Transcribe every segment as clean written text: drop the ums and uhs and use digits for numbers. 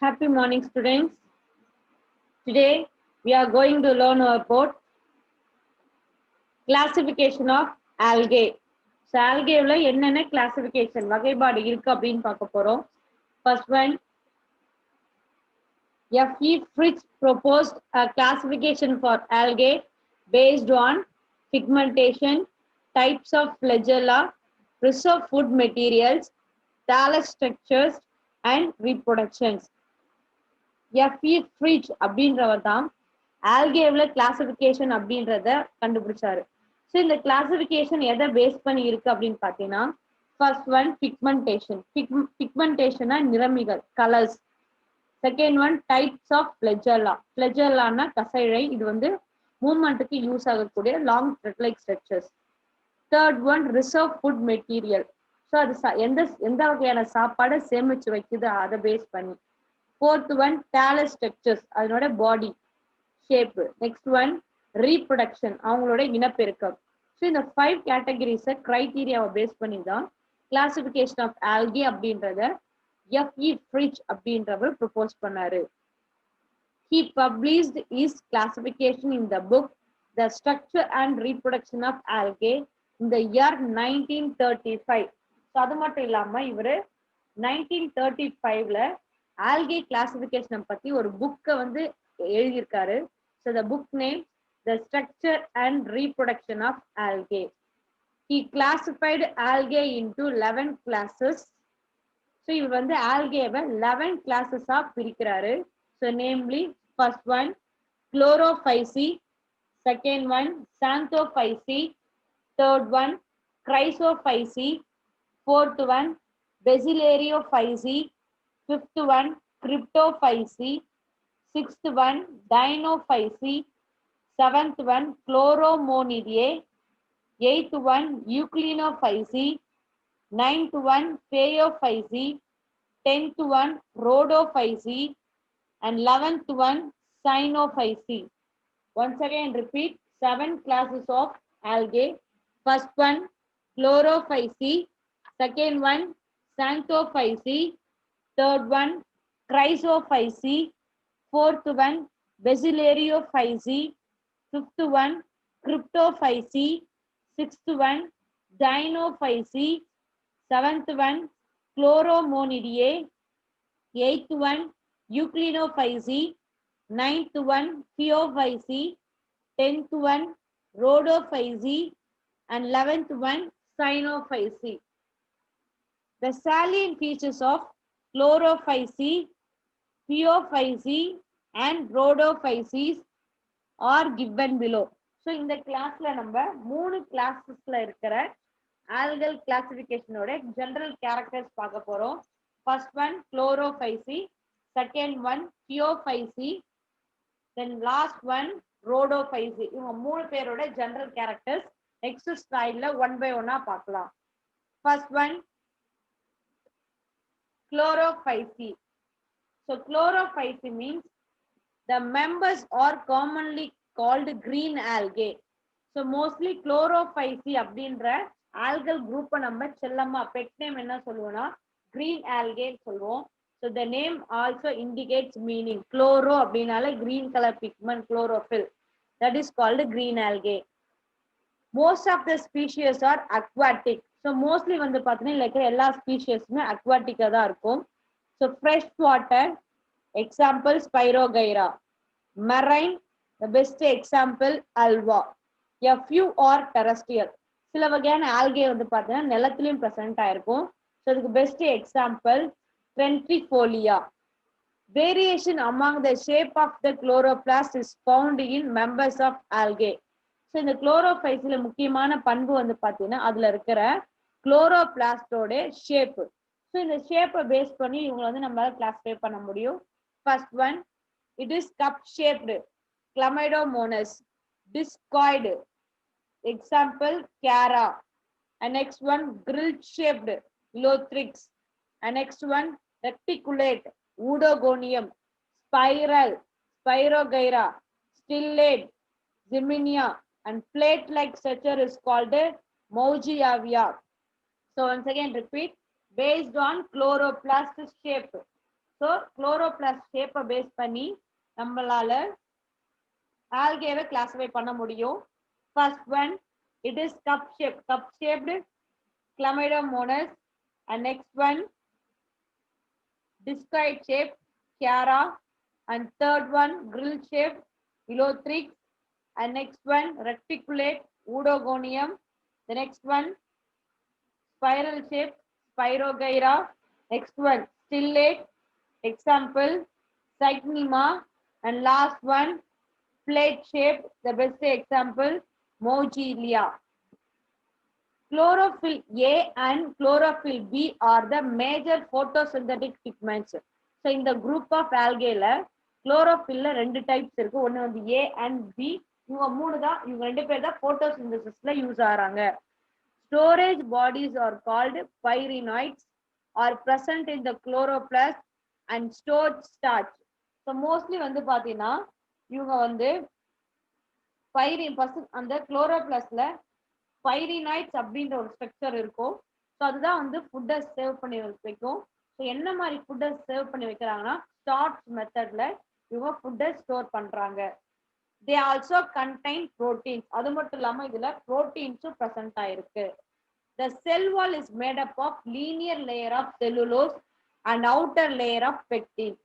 Happy morning, students. Today we are going to learn about classification of algae. So algae ல என்னென்ன classification வகைப்பாடு இருக்கு அப்படின்னு பார்க்க போறோம். First one, F.E. Fritz proposed a classification for algae based on pigmentation, types of flagella, reserve food materials, thallus structures, and reproductions. F.E. Fritz அப்படின்றவர் தான் ஆல்கேவ்ல classification அப்படின்றத கண்டுபிடிச்சாரு. ஸோ இந்த கிளாசிபிகேஷன் எதை பேஸ் பண்ணி இருக்கு அப்படின்னு பார்த்தீங்கன்னா, ஃபர்ஸ்ட் ஒன் பிக்மெண்டேஷன். பிக்மெண்டேஷனா நிறமிகள், colours. Second one types of flagella. ஃபிளஜெல்லான்னா கசைழை, இது வந்து மூவ்மெண்ட்டுக்கு யூஸ் ஆகக்கூடிய long thread like structures. Third one reserve food material. So அது எந்த வகையான சாப்பாடை சேமிச்சு வைக்குது அதை பேஸ் பண்ணி. ஃபோர்த் ஒன் thallus structures, அதனோட பாடி ஷேப். நெக்ஸ்ட் ஒன் ரீப்ரொடக்ஷன், அவங்களோட இனப்பெருக்கம். ஸோ இந்த 5 கேட்டகரிஸை கிரைட்டீரியாவை பேஸ் பண்ணி தான் கிளாசிபிகேஷன் ஆஃப் ஆல்கே அப்படின்றத F.E. Fritz அப்படின்றவர் ப்ரொபோஸ் பண்ணாரு. He published his classification in the book The Structure and Reproduction of Algae in the year 1935. So அது மட்டும் இல்லாம இவர் 1935ல ஆல்கே கிளாசிபிகேஷன் பத்தி ஒரு புக்கை வந்து எழுதியிருக்காரு. So the book name the structure and reproduction of algae. He classified algae into 11 classes. So இவர் வந்து ஆல்கேவை 11 கிளாஸஸா பிரிக்கிறாரு. So namely first one Chlorophyceae, second one Xanthophyceae, third one Chrysophyceae, fourth one Basilariophysy, fifth one Cryptophycy, sixth one Dinophycy, seventh one Chloromonidae, eighth one Euclinophycy, ninth one Phaeophycy, tenth one Rhodophycy, and 11th one Cyanophycy. Once again repeat, 7 classes of algae. First one Chlorophycy, second one Xanthophycy, third one Chrysophycy, fourth one Basilariophysy, fifth one Cryptophycy, sixth one Dinophycy, seventh one Chloromonidae, eighth one Euclinophycy, ninth one Phaeophycy, 10th one Rhodophycy, and 11th one Cyanophycy. The salient features of Chlorophycy, Phaeophycy, and Rhodophycy are given below. So இந்த கிளாஸ்ல நம்ம 3 கிளாஸஸ்ல இருக்கிற algal கிளாசிபிகேஷனோட general characters பார்க்க போறோம். First one Chlorophycy, second one Phaeophycy, then last one Rhodophycy. இவங்க 3 பேரோட general characters next ஸ்லைட்ல one by ஒன்னா பார்க்கலாம். First one Chlorophycy. So Chlorophycy means the members are commonly called green algae. So mostly Chlorophycy அப்படின்ற algal குரூப்பை நம்ம செல்லமா pet name என்ன சொல்லுவோம்னா green algae சொல்லுவோம். So the name also indicates meaning. Chloro அப்படினால green color pigment chlorophyll, that is called green algae. Most of the species are aquatic. So mostly வந்து பார்த்தீங்கன்னா like எல்லா ஸ்பீஷியஸுமே அக்வாட்டிக்கா தான் இருக்கும். So fresh water example Spirogyra, marine the best example Alva. A few are terrestrial. சில வகையான algae வந்து பார்த்தீங்கன்னா நிலத்திலையும் present ஆயிருக்கும். ஸோ இதுக்கு best example Trentifolia. Variation among the shape of the chloroplast is found in members of algae. So இந்த குளோரோஃபைஸில் முக்கியமான பண்பு வந்து பார்த்தீங்கன்னா அதில் இருக்கிற குளோரோபிளாஸ்டோட ஷேப்பு. ஸோ இந்த ஷேப்பை பேஸ் பண்ணி இவங்களை வந்து நம்மளால கிளாஸிஃபை பண்ண முடியும். First one it is cup shaped Chlamydomonas, discoid example Chara, and next one கிரில் shaped Ulothrix, and next one reticulate Oedogonium, spiral Spirogyra, stellate Ziminia, and plate-like structure is called Mougiavia. So once again repeat, based on chloroplast shape. So chloroplast ஷேப்பை base பண்ணி நம்மளால ஆல்கேவை classify பண்ண முடியும். First one, it is cup shaped chlamydomonas, and next one discoid shape Chiara, and third one grill shaped Elothrix, and next one reticulate Oudogonium, the next one spiral shape Spirogyra, next one stillate example Cycnema, and last one plate shape, the best example Mogilia. Chlorophyll A and chlorophyll B are the major photosynthetic pigments. So in the group of algae chlorophyll ரெண்டு types இருக்கு. ஒன்னு வந்து A and B. இவங்க மூணு தான், இவங்க ரெண்டு பேர் தான் photosynthesisல use ஆறாங்க. Storage bodies are called pyrenoids, are present in the chloroplast and stored starch. So mostly வந்து பாத்தீங்கன்னா இவங்க வந்து அந்த குளோரோபிளாஸ்ட்ல பைரினாய்ட்ஸ் அப்படின்ற ஒரு ஸ்ட்ரக்சர் இருக்கும். ஸோ அதுதான் வந்து ஃபுட்டை சேவ் பண்ணி வைக்கும். ஸோ என்ன மாதிரி ஃபுட்டை சேவ் பண்ணி வைக்கிறாங்கன்னா ஸ்டார்ச் மெத்தட்ல இவங்க ஃபுட்டை ஸ்டோர் பண்றாங்க. They also contain proteins. அது மட்டும் இல்லாம இதுல ப்ரோட்டீன்ஸும் ப்ரெசென்ட் ஆயிருக்கு. The cell wall is made up of linear layer of cellulose and outer layer of pectin.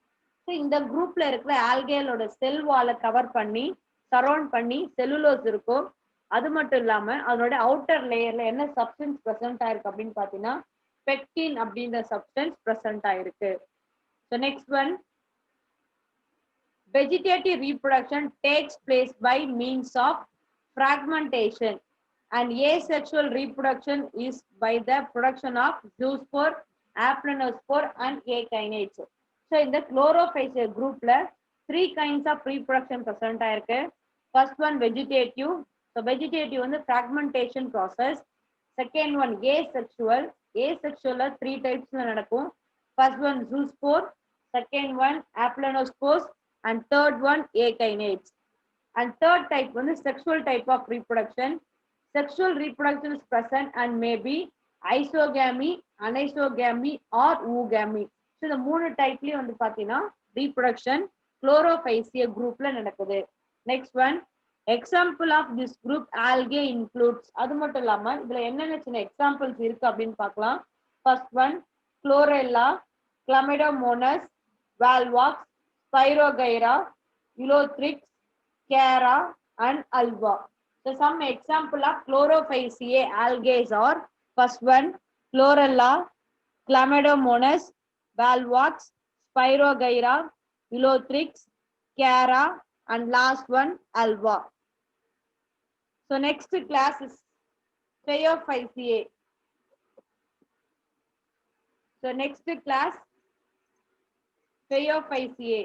So இந்த குரூப்ல இருக்கிற ஆல்கேலோட செல் வாலை கவர் பண்ணி சரௌண்ட் பண்ணி செல்லுலோஸ் இருக்கும். அது மட்டும் இல்லாம அதோட அவுட்டர் லேயர்ல என்ன சப்ஸ்டன்ஸ் பிரசன்ட் ஆயிருக்கு அப்படின்னு பாத்தீங்கன்னா பெக்டின் அப்படின்ற சப்ஸ்டன்ஸ் பிரசன்ட் ஆயிருக்கு. So next one, vegetative reproduction takes place by means of fragmentation, and asexual reproduction is by the production of zoospore, aplanospore and A kinase. So in the chlorophyll groupல 3 kinds of reproduction present ஆயிருக்கு. First one vegetative. So vegetative வந்து fragmentation process. Second one asexual. Asexual 3 types நடக்கும். First one zoospore, second one aplanospores, and third one A kinase. And third type வந்து sexual type of reproduction. Sexual reproduction is present and may be isogamy, anisogamy or oogamy. So இந்த மூணு டைப்லயும் வந்து பாத்தீங்கன்னா reproduction chlorophyll groupல நடக்குது. Next one, example of this group algae includes. அது மட்டும் இல்லாம இதுல என்னென்ன சின்ன எக்ஸாம்பிள்ஸ் இருக்கு அப்படின்னு பார்க்கலாம். First one chlorella, chlamydomonas, valvox, spirogyra, Elothrix, Chiara and alba. So some example of chlorophyll algae are first one chlorella, chlamydomonas, valvox, spirogyra, Elothrix, Chiara and last one alba. So next class is Phaeophyceae. So next class Phaeophyceae.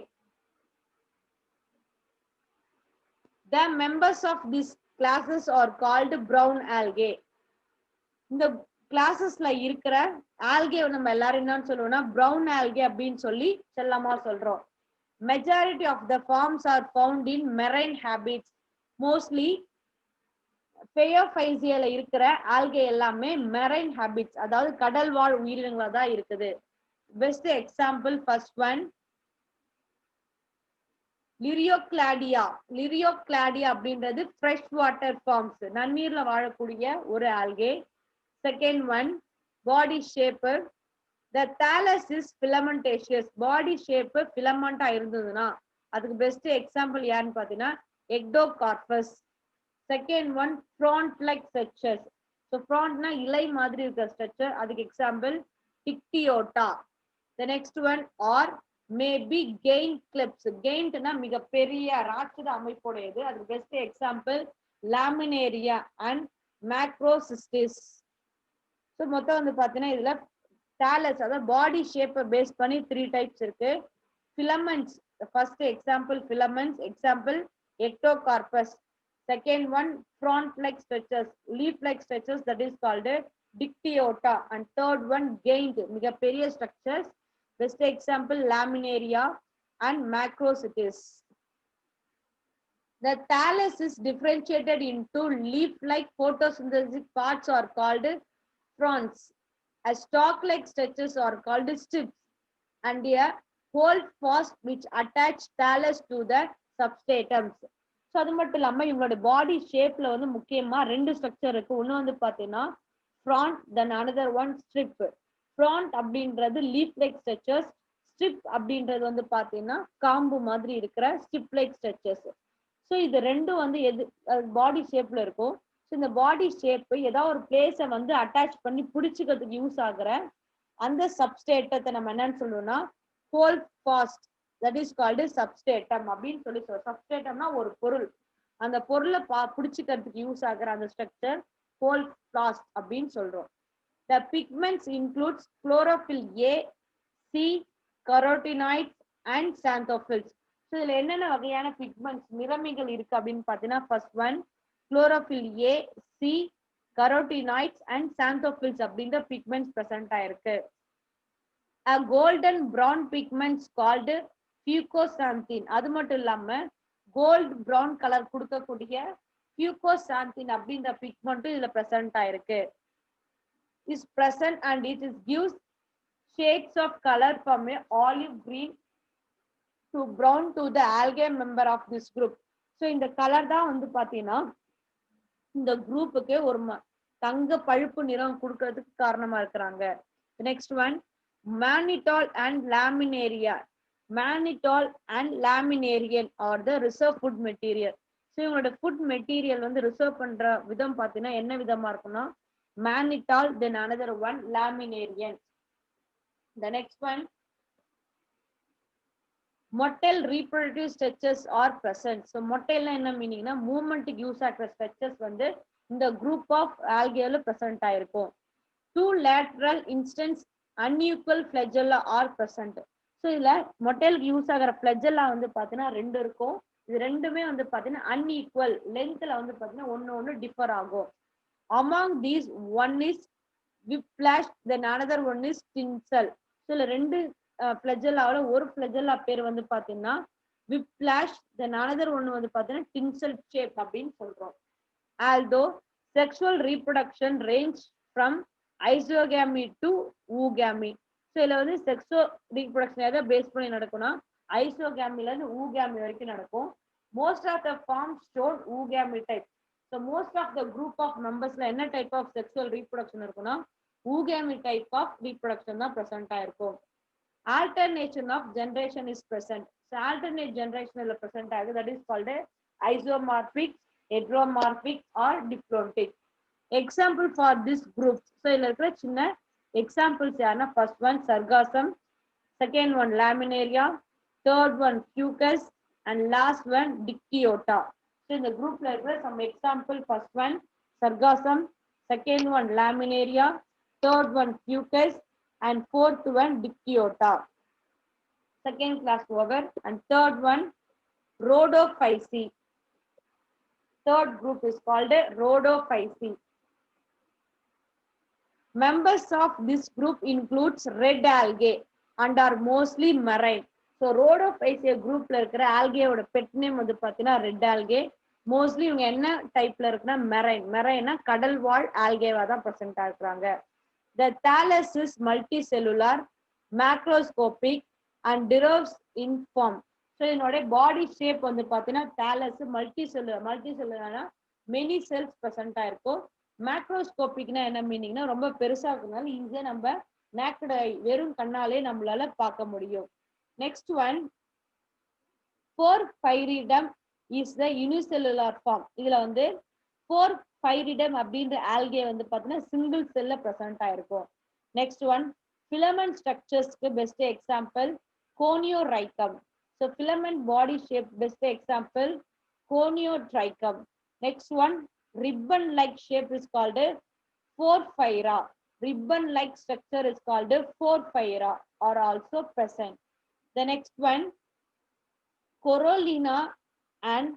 The members of these classes are called brown algae. இந்த கிளாஸஸ்ல இருக்கிற algae நம்ம எல்லாரும் என்னன்னு சொல்லுவோம்னா brown algae அப்படின்னு சொல்லி செல்லமா சொல்றோம். Majority of the forms are found in marine habits. Mostly Phaeophyceae இருக்கிற ஆல்கே எல்லாமே marine habits, அதாவது கடல் வாழ் உயிரினங்களா தான் இருக்குது. Best example first one Liriocladia. Liriocladia அப்படின்றது fresh water forms, நன்னீர்ல வாழக்கூடிய ஒரு algae. Second one body shape. The thallus is filamentaceous. Body shape filament இருந்ததுன்னா அதுக்கு பெஸ்ட் எக்ஸாம்பிள் யாருன்னு பாத்தீங்கன்னா Ectocarpus. Second one front like structures. So frontனா இலை மாதிரி இருக்கிற ஸ்ட்ரக்சர், அதுக்கு example Dictyota. The next one or maybe gaint clips. Gaintனா மிக பெரிய ராட்சத அமைப்புடையது, அதுக்கு best example Laminaria and Macrocystis. So மொத்தம் வந்து பாத்தீங்கன்னா இதுல thallus, அதாவது பாடி ஷேப்பை பேஸ் பண்ணி 3 டைப்ஸ் இருக்கு. filaments, first example filaments, example Ectocarpus. Second one front like structures, leaf like structures, that is called Dictyota. And third one gaint, மிக பெரிய structures, best example Laminaria and Macrocystis. The thallus is differentiated into leaf like photosynthetic parts are called fronds. As stalk like structures are called stips, and a hold fast which attach thallus to the substratums. So அது மட்டும் இல்லாம இவங்களோட பாடி ஷேப்ல வந்து முக்கியமா ரெண்டு structure இருக்கு. ஒண்ணு வந்து பாத்தீங்கன்னா front, then another one strip. front அப்படின்றது லீஃப் லைக் ஸ்ட்ரக்சர்ஸ், ஸ்ட்ரிப் அப்படின்றது வந்து பாத்தீங்கன்னா காம்பு மாதிரி இருக்கிற ஸ்ட்ரிப் லைக் ஸ்ட்ரக்சர்ஸ். ஸோ இது ரெண்டும் வந்து எது பாடி ஷேப்ல இருக்கும். ஸோ இந்த பாடி ஷேப் ஏதாவது ஒரு பிளேஸை வந்து அட்டாச் பண்ணி பிடிச்சிக்கிறதுக்கு யூஸ் ஆகுற அந்த சப்ஸ்டேட்டத்தை நம்ம என்னன்னு சொல்லுவோம்னா hold fast, that is called substratum அப்படின்னு சொல்லி சொல்றோம். சப்ஸ்டேட்டம்னா ஒரு பொருள், அந்த பொருளை பிடிச்சிக்கிறதுக்கு யூஸ் ஆகுற அந்த ஸ்ட்ரக்சர் ஹோல்ட் ஃபாஸ்ட் அப்படின்னு சொல்றோம். The pigments includes chlorophyll A, C, carotenoids and xanthophylls. So இதுல என்னென்ன வகையான பிக்மெண்ட்ஸ் நிறமிகள் இருக்கு அப்படின்னு பார்த்தீங்கன்னா first one chlorophyll A, C, carotenoids and xanthophylls அப்படின்ற பிக்மெண்ட்ஸ் பிரசன்ட் ஆயிருக்கு. A golden brown pigments called fucoxanthin. அது மட்டும் இல்லாம கோல்ட் பிரவுன் கலர் கொடுக்கக்கூடிய fucoxanthin அப்படின்ற பிக்மெண்ட் இதுல பிரசன்ட் ஆயிருக்கு. Is present and it is gives shades of color from a olive green to brown to the algae member of this group. So இந்த colour தான் வந்து பாத்தீங்கன்னா இந்த குரூப்புக்கு ஒரு தங்க பழுப்பு நிறம் கொடுக்கிறதுக்கு காரணமா இருக்கிறாங்க. Next one mannitol and laminaria. mannitol and laminarian are the reserve food material. So இவங்களோட ஃபுட் மெட்டீரியல் வந்து ரிசர்வ் பண்ற விதம் பார்த்தீங்கன்னா என்ன விதமா இருக்குன்னா mannitol, then another one laminarian. The next one motile reproductive structures are present. So motile என்ன மீனிங்னா மூவ்மெண்ட்டுக்கு use ஆகிற ஸ்ட்ரக்சர்ஸ் வந்து இந்த குரூப் ஆஃப் ஆல்கேல பிரசன்ட் ஆயிருக்கும். Two lateral instance unequal flagella are present. So இதுல மொட்டைலுக்கு யூஸ் ஆகிற ஃபிளஜெல்லா வந்து பாத்தீங்கன்னா ரெண்டு இருக்கும். இது ரெண்டுமே வந்து பாத்தீங்கன்னா அன்ஈக்குவல் லென்த்ல வந்து பாத்தீங்கன்னா ஒன்னு டிஃபர் ஆகும். Among these one is whiplash, then another one is tinsel. So இதுல ரெண்டு ஃபிளஜெல்லாவோட ஒரு ஃபிளஜெல்லா பேர் வந்து பாத்தீங்கன்னா whiplash, then another one வந்து பாத்தீங்கன்னா tinsel shape அப்படின்னு சொல்றோம். Although sexual reproduction range from isogamy to oogamy. So இதுல வந்து செக்ஸோ ரீப்ரொடக்ஷன் எதை பேஸ் பண்ணி நடக்கும்னா ஐசோகேமில இருந்து ஊகேமி வரைக்கும் நடக்கும். Most of the forms shown oogamy type. So most of the group of மெம்பர்ஸ்ல என்ன டைப் ஆஃப் செக்ஸுவல் ரீப்ரொடக்ஷன் இருக்குன்னா ஊகேமி டைப் ஆஃப் ரீப்ரொடக்ஷன் தான் பிரசன்ட் ஆயிருக்கும். Alternation of generation is present. So alternate ஜென்ரேஷன்ல பிரசன்ட் ஆகுது. That is called isomorphic, heteromorphic or diplontic. Example for this group. So இதுல இருக்கிற சின்ன எக்ஸாம்பிள்ஸ் யாருன்னா first one Sargassum, second one Laminaria, third one Fucus and last one டிக்கியோட்டா. So இந்த குரூப்ல இருக்கிற some example first one Sargassum, second one Laminaria, third one Fucus and fourth one Dictyota. Second class over. And third one Rhodophyceae. Third group is called Rhodophyceae. Members of this group includes red algae and are mostly marine. So Rhodophyceae groupல இருக்கிற algae-ஓட pet name வந்து பாத்தீங்கன்னா red algae. Mostly இவங்க என்ன டைப்ல இருக்குன்னா marine. மெரைனா கடல் வாழ் ஆல்கேவா தான் பிரசன்ட் ஆகுறாங்க. The thallus is multicellular, macroscopic and derives in form. So இதனோட பாடி ஷேப் வந்து பார்த்தீங்கன்னா தாலஸ் மல்டிசெல்லுலர்னா மெனி செல்ஸ் ப்ரெசென்ட் ஆயிருக்கும். மேக்ரோஸ்கோபிக்னா என்ன மீனிங்னா ரொம்ப பெருசா இருக்கிறதுனால ஈஸியா நம்ம நேக்கட் வெறும் கண்ணாலே நம்மளால பார்க்க முடியும். Next one Porphyridium is the unicellular form. இதுல வந்து போர்ஃபைரிடம் அப்படின்ற ஆல்கே வந்து பார்த்தீங்கன்னா சிங்கிள் செல்ல ப்ரெசென்ட் ஆயிருக்கும். நெக்ஸ்ட் ஒன் ஃபிலமெண்ட் ஸ்ட்ரக்சர்ஸ்க்கு best example Goniotrichum. So filament body shape best example coniotrichum. Next one ribbon like shape is called porphyra. Ribbon like structure is called porphyra are also present. The next one corallina and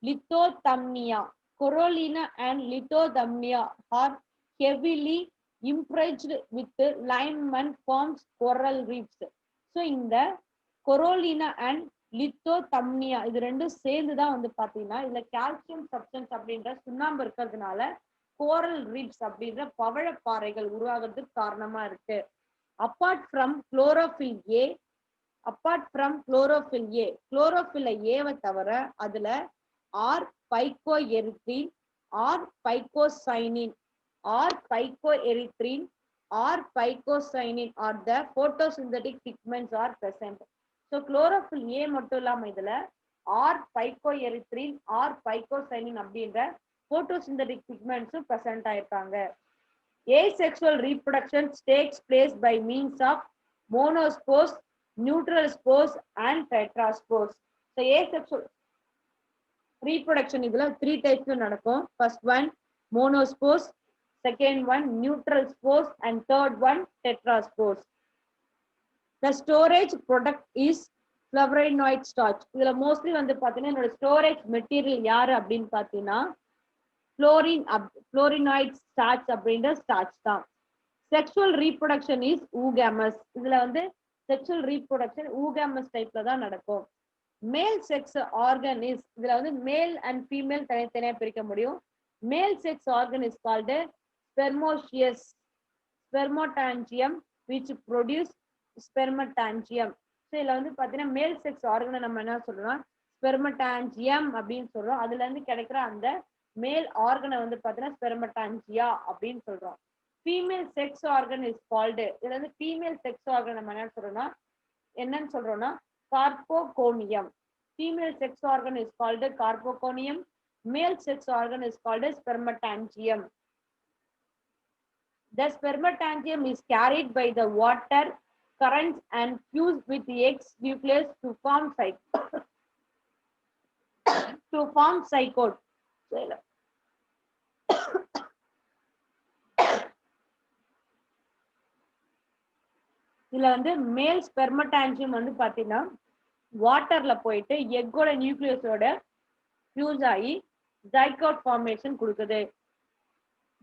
lithothymnia. Corallina and lithothymnia are heavily impregnated with lime and forms coral reefs. So in the Corallina and Lithothamnion இது ரெண்டும் சேர்ந்து தான் வந்து பாத்தீங்கன்னா இதுல calcium substance அப்படின்ற சுண்ணாம்பு இருக்கிறதுனால கோரல் ரீப்ஸ் அப்படின்ற பவழப்பாறைகள் உருவாகிறதுக்கு காரணமா இருக்கு. Apart from chlorophyll A, apart from chlorophyll A, chlorophyll A வை தவிர அதுல or picoerythrin or picocyanin or picoerythrin or picocyanin or the photosynthetic pigments are present. So chlorophyll A மட்டும் இல்லாம இதுல or picoerythrin or picocyanin அப்படின்ற photosynthetic pigments present ஆயிருக்காங்க. Asexual reproduction takes place by means of monospores, neutral spores and tetraspores. So asexual reproduction இதுல 3 types நடக்கும். First one monospores, second one neutral spores and third one tetraspores. The storage product is flavonoid starch. இதுல mostly வந்து பாத்தீங்கன்னா என்னோட storage material யாரு அப்படின்னு பாத்தீங்கன்னா flavonoid starch அப்படின்ற starch தான். Sexual reproduction is oogamous. இதுல வந்து sexual reproduction oogamous typeல தான் நடக்கும். Male sex organ is இதுல வந்து male and female தனித்தனியா பிரிக்க முடியும். Male sex organ is called spermocoeus spermatangium which produce spermatangium. So இதுல வந்து பாத்தீங்கன்னா male sex organ நம்ம என்ன சொல்றோம் spermatangium அப்படின்னு சொல்றோம். அதுல இருந்து கிடைக்கிற அந்த மேல் ஆர்கனை வந்து பாத்தீங்கன்னா ஸ்பெர்மடான்ஜியா அப்படின்னு சொல்றோம். Female sex organ is called இதுல வந்து ஃபீமேல் செக்ஸ் ஆர்கன் நம்ம என்னன்னு சொல்றோம்னா carpogonium. Female sex organ is called carpogonium. Male sex organ is called spermatangium. The spermatangium is carried by the water currents and fused with the egg nucleus to form zygote. இதுல வந்து மேல் ஸ்பெர்மடான்ஜியம் வந்து பாத்தீங்கன்னா வாட்டர்ல போயிட்டு எக்கோட நியூக்ளியஸோட ஃபியூஸ் ஆகி zygote formation கொடுக்குது.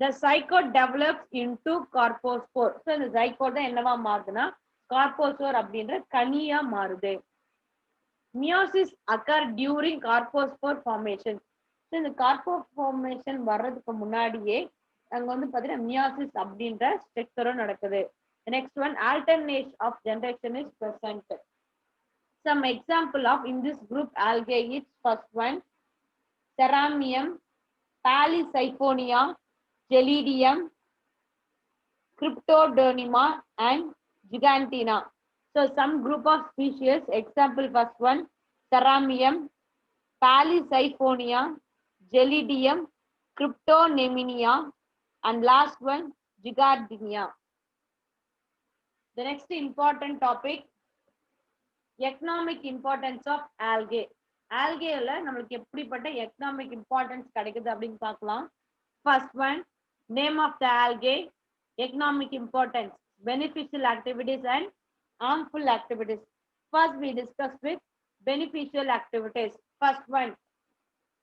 The zygote develops into carpospore. So இந்த ஜைகோட் தான் என்னவா மாறுதுன்னா கார்போஸ்போர் அப்படின்ற கனியா மாறுது. Meiosis occur during carpospore formation. So இந்த கார்போ ஃபார்மேஷன் வர்றதுக்கு முன்னாடியே அங்க வந்து பாத்தீங்கன்னா மியாசிஸ் அப்படின்ற ஸ்ட்ரக்சரும் நடக்குது. The next one alternation of generation is present. Some example of in this group algae is first one Ceramium, Palisiphonia, Gelidium, Cryptoderma and Gigantina. So some group of species, example first one Ceramium, Palisiphonia, Gelidium, Cryptonemia and last one Gigantina. The next important topic economic importance of algae. Algae-ல நமக்கு எப்படிப்பட்ட economic importance கிடைக்குது அப்படின்னு பார்க்கலாம். First one name of the algae, economic importance, beneficial activities and harmful activities. First we discuss with beneficial activities. First one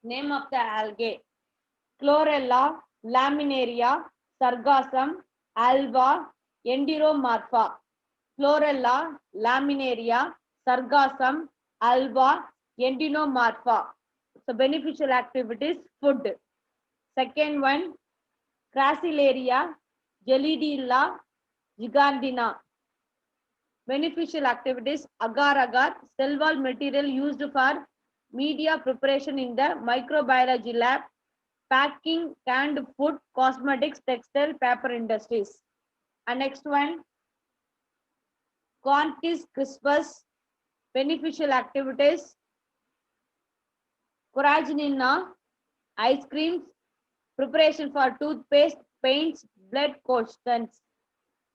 name of the algae Chlorella, Laminaria, Sargassum, Alba, Enteromorpha. Chlorella, Laminaria, Sargassum, Alba, Enteromorpha. So beneficial activities food. Second one Crassilaria, Gelidilla, Gigantina. Beneficial activities agar-agar, cell wall material used for media preparation in the microbiology lab, packing, canned food, cosmetics, textile, paper industries. And next one Contis crispus, beneficial activities Coraginina, ice creams, preparation for toothpaste, paints, blood cushions.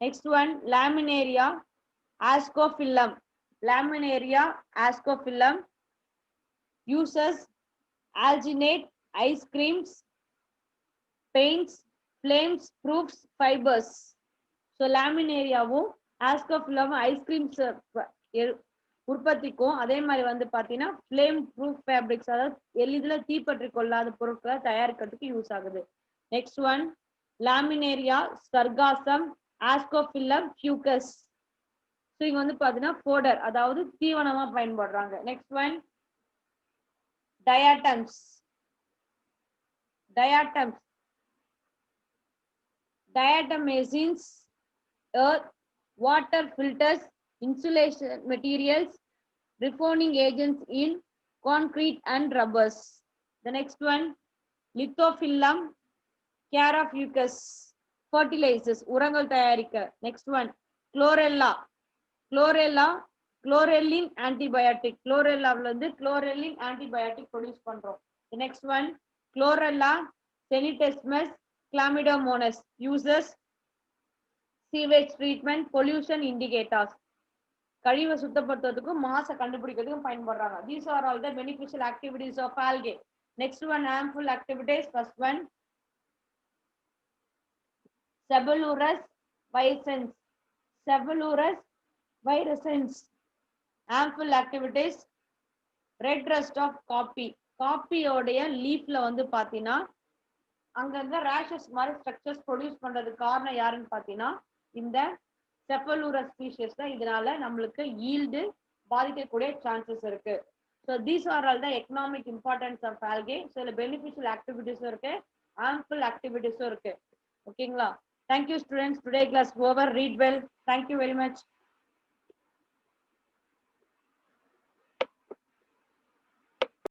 Next one Laminaria, Ascophyllum. Laminaria, Ascophyllum uses alginate, ice creams, paints, flames, proofs, fibers. So Laminaria-வும் Ascophyllum ice creams உற்பத்திக்கும் அதே மாதிரி வந்து பாத்தீங்கன்னா flame proof fabrics அதாவது எளிதில தீப்பற்றி கொள்ளாத பொருட்களை தயாரிக்கிறதுக்கு யூஸ் ஆகுது. Next one Laminaria, Sargassum, Ascophyllum fucus. So இங்க வந்து பாத்தீங்கன்னா fodder அதாவது தீவனமா பயன்படுறாங்க. Next one Diatoms. Diatomazines, earth, water filters, insulation materials, reforming agents in concrete and rubbers. The next one, lithophyllum, care of fucus, fertilizers, உரங்கள் தயாரிக்க. Next one, chlorella, chlorella, chlorellin antibiotic, chlorella வந்து chlorellin antibiotic produce பண்றோம். The next one, chlorella senitesmus chlamydomonas, uses sewage treatment, pollution indicators, கழிவை சுத்தப்படுத்துறதுக்கும் மாச கண்டுபிடிக்கிறதுக்கும் பயன்படுறாங்க. These are all the beneficial activities of algae. Next one, harmful activities. First one, Sabulurus virescens, Sabulurus virescens, harmful activities. Red rust of coffee, coffee ஓடைய லீஃப்ல வந்து பாத்தீங்கன்னா அங்கங்க rashes மாதிரி structures produce பண்றதுக்கு காரணம் யாருன்னு பாத்தீங்கன்னா இந்த Cephalurus species தான். இதனால நம்மளுக்கு yield பாதிக்கக்கூடிய சான்சஸ் இருக்கு. So these are all the economic importance of algae. So the beneficial activities இருக்கு, harmful activities இருக்கு. ஓகேங்களா? Thank you students. Today class over. Read well. Thank you very much.